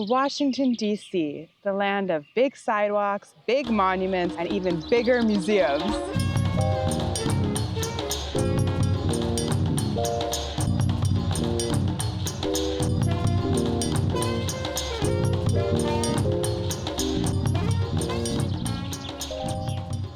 Washington, D.C., the land of big sidewalks, big monuments, and even bigger museums.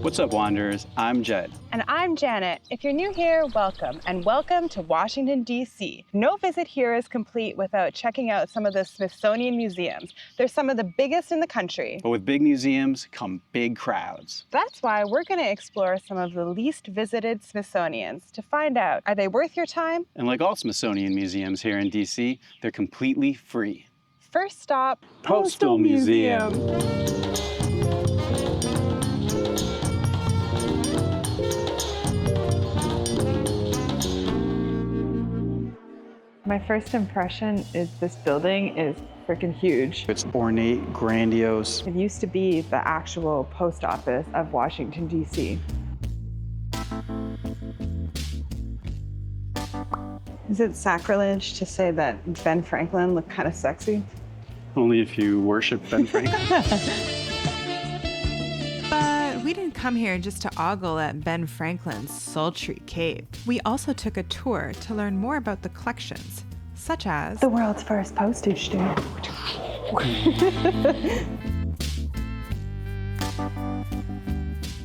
What's up, Wanderers? I'm Jed. And I'm Janet. If you're new here, welcome, and welcome to Washington, D.C. No visit here is complete without checking out some of the Smithsonian museums. They're some of the biggest in the country. But with big museums come big crowds. That's why we're going to explore some of the least visited Smithsonians to find out, are they worth your time? And like all Smithsonian museums here in D.C., they're completely free. First stop, Postal Museum. My first impression is this building is freaking huge. It's ornate, grandiose. It used to be the actual post office of Washington, D.C. Is it sacrilege to say that Ben Franklin looked kind of sexy? Only if you worship Ben Franklin. But we didn't come here just to ogle at Ben Franklin's sultry cape. We also took a tour to learn more about the collections, such as the world's first postage stamp.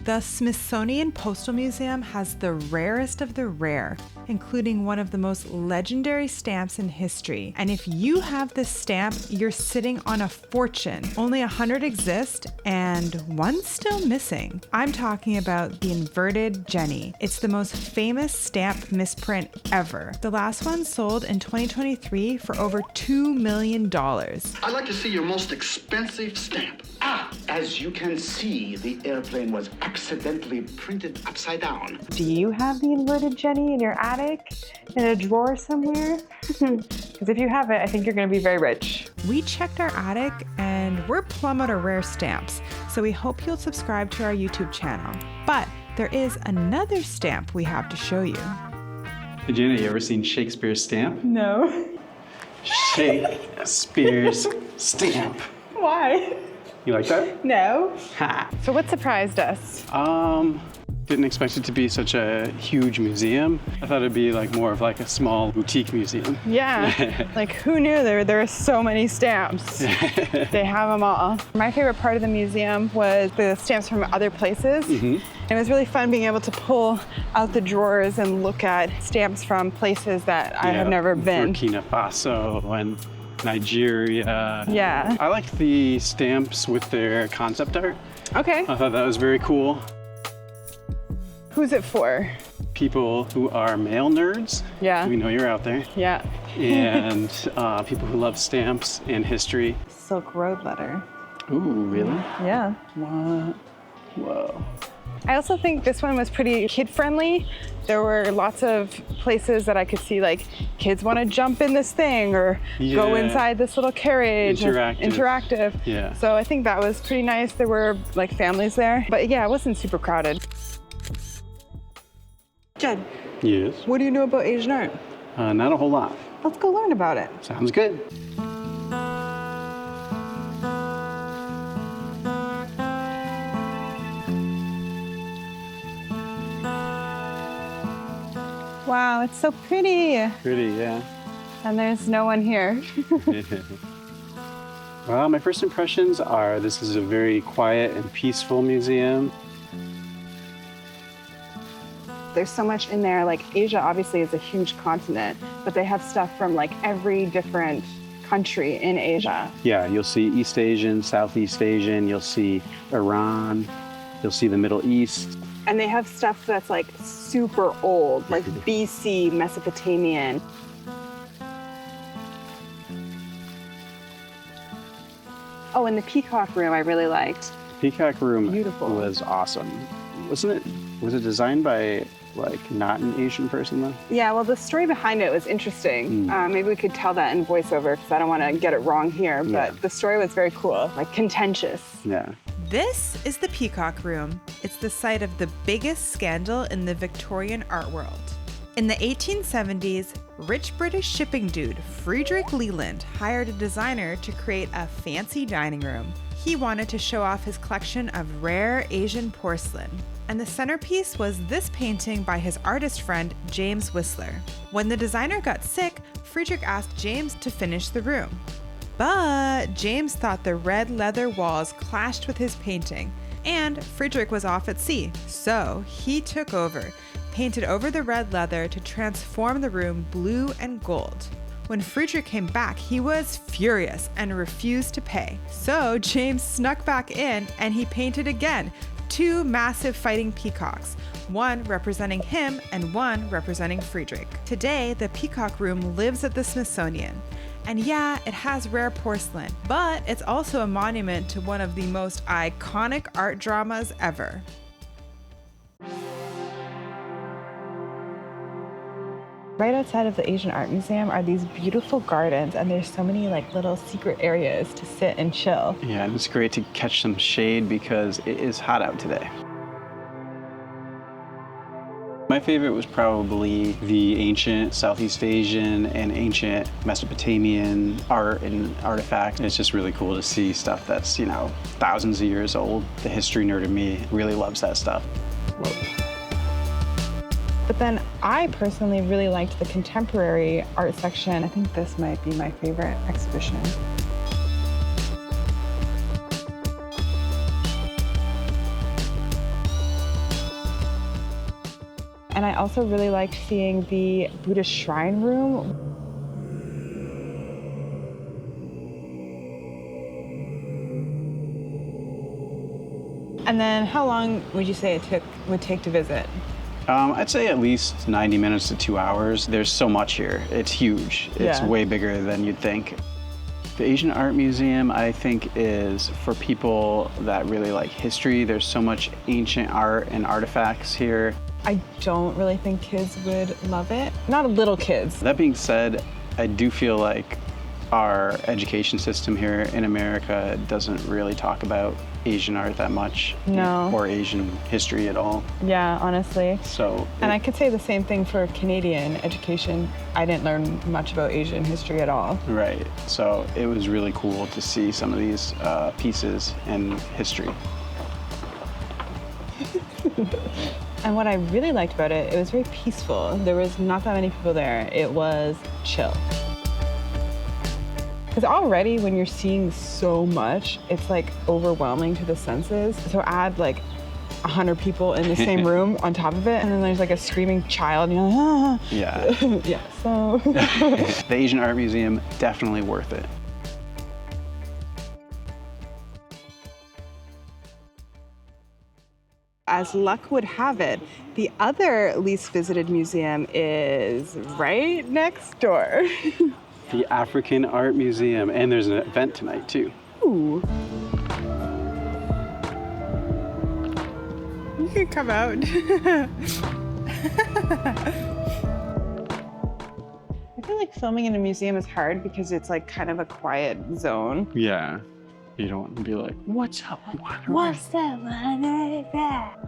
The Smithsonian Postal Museum has the rarest of the rare, including one of the most legendary stamps in history. And if you have this stamp, you're sitting on a fortune. Only 100 exist, and one's still missing. I'm talking about the inverted Jenny. It's the most famous stamp misprint ever. The last one sold in 2023 for over $2 million. I'd like to see your most expensive stamp. As you can see, the airplane was accidentally printed upside down. Do you have the inverted Jenny in your attic, in a drawer somewhere? Because if you have it, I think you're going to be very rich. We checked our attic and we're plumb out of rare stamps, so we hope you'll subscribe to our YouTube channel. But there is another stamp we have to show you. Hey, Janet, you ever seen Shakespeare's stamp? No. Shakespeare's stamp. Why? You like that? No. Ha. So what surprised us? Didn't expect it to be such a huge museum. I thought it'd be like more of like a small boutique museum. Yeah, like who knew there were so many stamps? They have them all. My favorite part of the museum was the stamps from other places. It was really fun being able to pull out the drawers and look at stamps from places that I have never been. Burkina Faso and Nigeria. Yeah. I like the stamps with their concept art. Okay. I thought that was very cool. Who's it for? People who are mail nerds. Yeah. We know you're out there. Yeah. And people who love stamps and history. Silk Road letter. Ooh, really? Yeah. What? Whoa. I also think this one was pretty kid-friendly. There were lots of places that I could see like kids want to jump in this thing or go inside this little carriage. Interactive. Yeah. So I think that was pretty nice. There were like families there, but yeah, it wasn't super crowded. Jed. Yes? What do you know about Asian art? Not a whole lot. Let's go learn about it. Sounds good. Wow, it's so pretty. Pretty, yeah. And there's no one here. Well, my first impressions are this is a very quiet and peaceful museum. There's so much in there. Like Asia obviously is a huge continent, but they have stuff from like every different country in Asia. Yeah, you'll see East Asian, Southeast Asian, you'll see Iran, you'll see the Middle East. And they have stuff that's like super old, like BC, Mesopotamian. Oh, and the peacock room I really liked. Peacock room Beautiful. Was awesome. Was it designed by like not an Asian person though? Yeah, well the story behind it was interesting. Maybe we could tell that in voiceover because I don't want to get it wrong here, but the story was very cool, like contentious. Yeah. This is the Peacock Room. It's the site of the biggest scandal in the Victorian art world. In the 1870s, rich British shipping dude Friedrich Leland hired a designer to create a fancy dining room. He wanted to show off his collection of rare Asian porcelain, and the centerpiece was this painting by his artist friend James Whistler. When the designer got sick, Friedrich asked James to finish the room. But James thought the red leather walls clashed with his painting, and Friedrich was off at sea, so he took over, painted over the red leather to transform the room blue and gold. When Friedrich came back, he was furious and refused to pay. So James snuck back in and he painted again, 2 massive fighting peacocks, one representing him and one representing Friedrich. Today, the Peacock Room lives at the Smithsonian. And yeah, it has rare porcelain, but it's also a monument to one of the most iconic art dramas ever. Right outside of the Asian Art Museum are these beautiful gardens, and there's so many like little secret areas to sit and chill. Yeah, and it's great to catch some shade because it is hot out today. My favorite was probably the ancient Southeast Asian and ancient Mesopotamian art and artifacts. It's just really cool to see stuff that's, you know, thousands of years old. The history nerd in me really loves that stuff. Whoa. But then I personally really liked the contemporary art section. I think this might be my favorite exhibition. And I also really liked seeing the Buddhist shrine room. And then how long would you say it would take to visit? I'd say at least 90 minutes to 2 hours. There's so much here. It's huge. It's way bigger than you'd think. The Asian Art Museum, I think, is for people that really like history. There's so much ancient art and artifacts here. I don't really think kids would love it. Not little kids. That being said, I do feel like our education system here in America doesn't really talk about Asian art that much. No. Or Asian history at all. Yeah, honestly. So. And I could say the same thing for Canadian education. I didn't learn much about Asian history at all. Right. So it was really cool to see some of these pieces in history. And what I really liked about it, it was very peaceful. There was not that many people there. It was chill. Because already when you're seeing so much, it's like overwhelming to the senses. So add like 100 people in the same room on top of it, and then there's like a screaming child, and you're like, ah. Yeah. Yeah, so. The Asian Art Museum, definitely worth it. As luck would have it, the other least visited museum is right next door. The African Art Museum, and there's an event tonight too. Ooh. You can come out. I feel like filming in a museum is hard because it's like kind of a quiet zone. Yeah. You don't want to be like, what's up? What's up?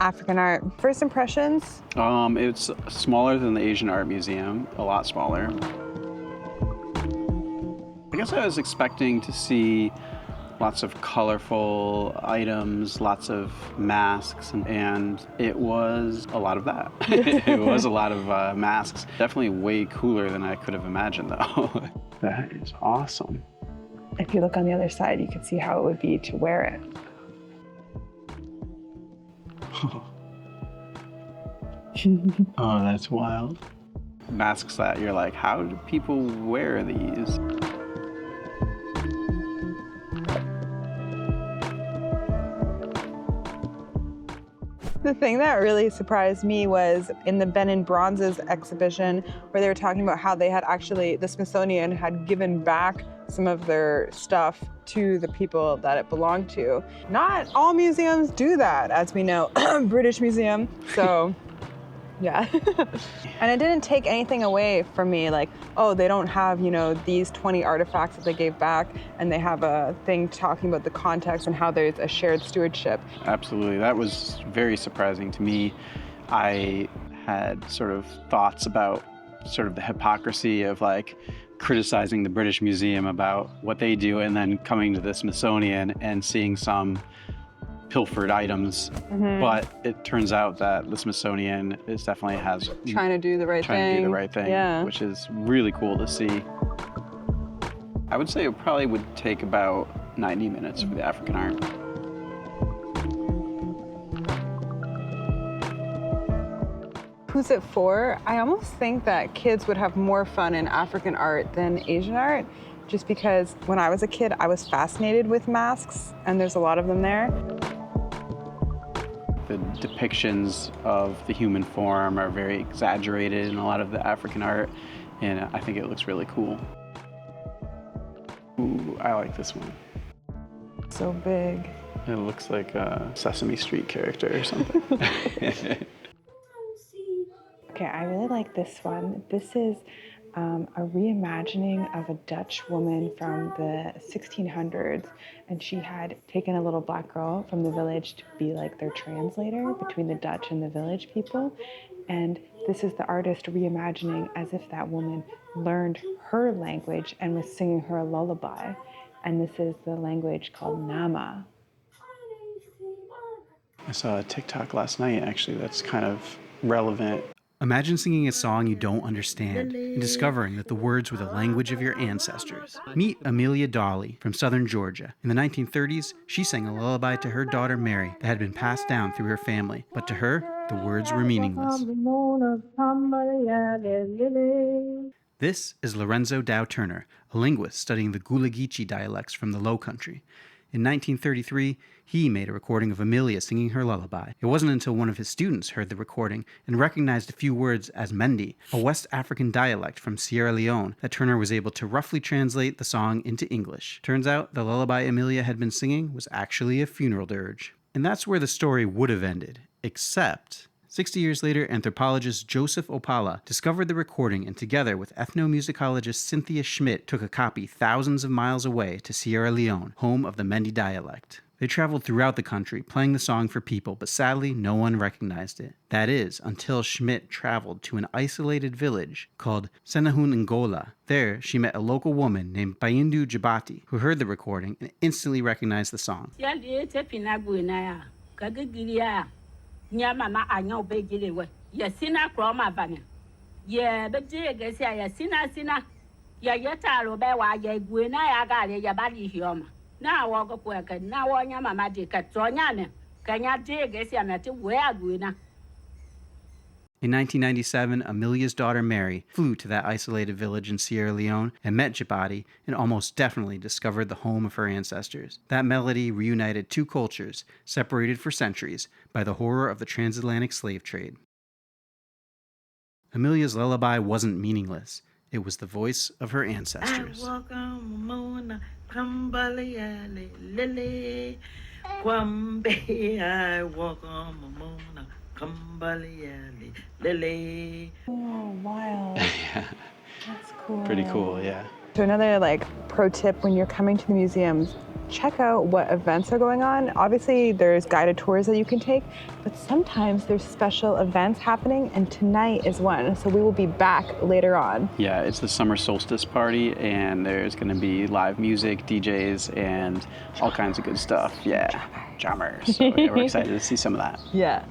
African art. First impressions? It's smaller than the Asian Art Museum, a lot smaller. I guess I was expecting to see lots of colorful items, lots of masks, and it was a lot of that. It was a lot of masks. Definitely way cooler than I could have imagined though. That is awesome. If you look on the other side, you can see how it would be to wear it. Oh, that's wild. Masks that you're like, how do people wear these? The thing that really surprised me was in the Ben in Bronzes exhibition, where they were talking about how they had actually, the Smithsonian had given back some of their stuff to the people that it belonged to. Not all museums do that, as we know. British Museum, so yeah. And it didn't take anything away from me, like, oh, they don't have, you know, these 20 artifacts that they gave back, and they have a thing talking about the context and how there's a shared stewardship. Absolutely, that was very surprising to me. I had sort of thoughts about sort of the hypocrisy of like criticizing the British Museum about what they do and then coming to the Smithsonian and seeing some pilfered items. But it turns out that the Smithsonian is definitely has Trying to do the right thing. Yeah. which is really cool to see. I would say it probably would take about 90 minutes for the African art. Who's it for? I almost think that kids would have more fun in African art than Asian art, just because when I was a kid, I was fascinated with masks, and there's a lot of them there. The depictions of the human form are very exaggerated in a lot of the African art, and I think it looks really cool. Ooh, I like this one. So big. It looks like a Sesame Street character or something. Okay, I really like this one. This is a reimagining of a Dutch woman from the 1600s, and she had taken a little black girl from the village to be like their translator between the Dutch and the village people. And this is the artist reimagining as if that woman learned her language and was singing her a lullaby. And this is the language called Nama. I saw a TikTok last night, actually, that's kind of relevant. Imagine singing a song you don't understand and discovering that the words were the language of your ancestors. Meet Amelia Dawley from southern Georgia. In the 1930s, she sang a lullaby to her daughter Mary that had been passed down through her family, but to her, the words were meaningless. This is Lorenzo Dow Turner, a linguist studying the Gulageechee dialects from the Low Country. In 1933, he made a recording of Amelia singing her lullaby. It wasn't until one of his students heard the recording and recognized a few words as Mendi, a West African dialect from Sierra Leone, that Turner was able to roughly translate the song into English. Turns out the lullaby Amelia had been singing was actually a funeral dirge. And that's where the story would have ended, except 60 years later, anthropologist Joseph Opala discovered the recording and together with ethnomusicologist Cynthia Schmidt took a copy thousands of miles away to Sierra Leone, home of the Mendi dialect. They traveled throughout the country playing the song for people, but sadly no one recognized it. That is, until Schmidt traveled to an isolated village called Senahun Ngola. There, she met a local woman named Bayindu Jabati, who heard the recording and instantly recognized the song. Nyama anya obegile we yesina kroma bane ye bejege sia yesina sina ya yetalo be wa ye gwe na ya gale ya bali hioma na wo go kweka na wo nyama made ka tonya ne kanya jege sia na te we agwe na. In 1997, Amelia's daughter Mary flew to that isolated village in Sierra Leone and met Jabati and almost definitely discovered the home of her ancestors. That melody reunited two cultures, separated for centuries by the horror of the transatlantic slave trade. Amelia's lullaby wasn't meaningless. It was the voice of her ancestors. I walk on Mamona, Kambalia, Lily, Kwambe, I walk on Mamona. Oh, wild. Yeah. That's cool. Pretty cool, yeah. So another pro tip when you're coming to the museums, check out what events are going on. Obviously there's guided tours that you can take, but sometimes there's special events happening, and tonight is one. So we will be back later on. Yeah, it's the summer solstice party, and there's gonna be live music, DJs, and all kinds of good stuff. Yeah, drummers. So yeah, we're excited to see some of that. Yeah.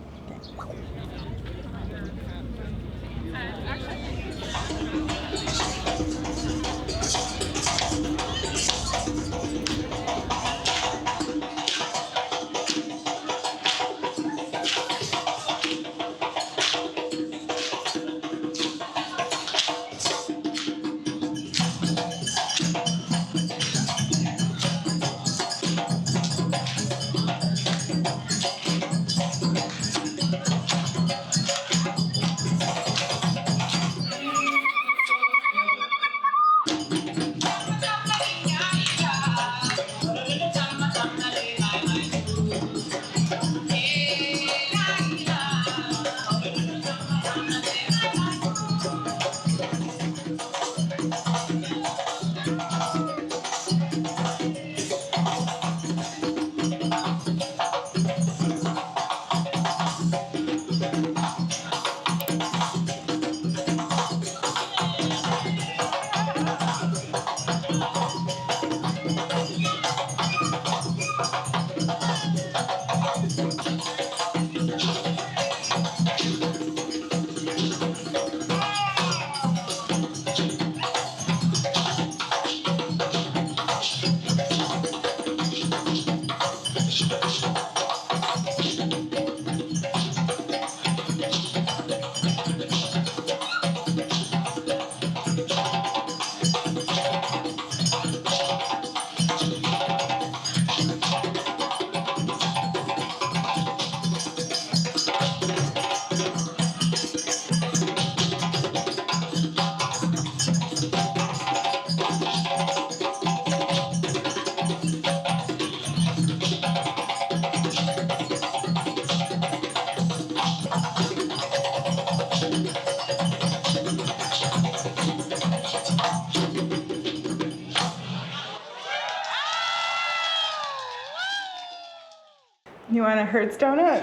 You want a Hertz donut?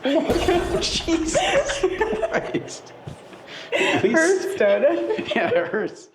What? Jesus Christ. Hertz donut? Yeah, it hurts.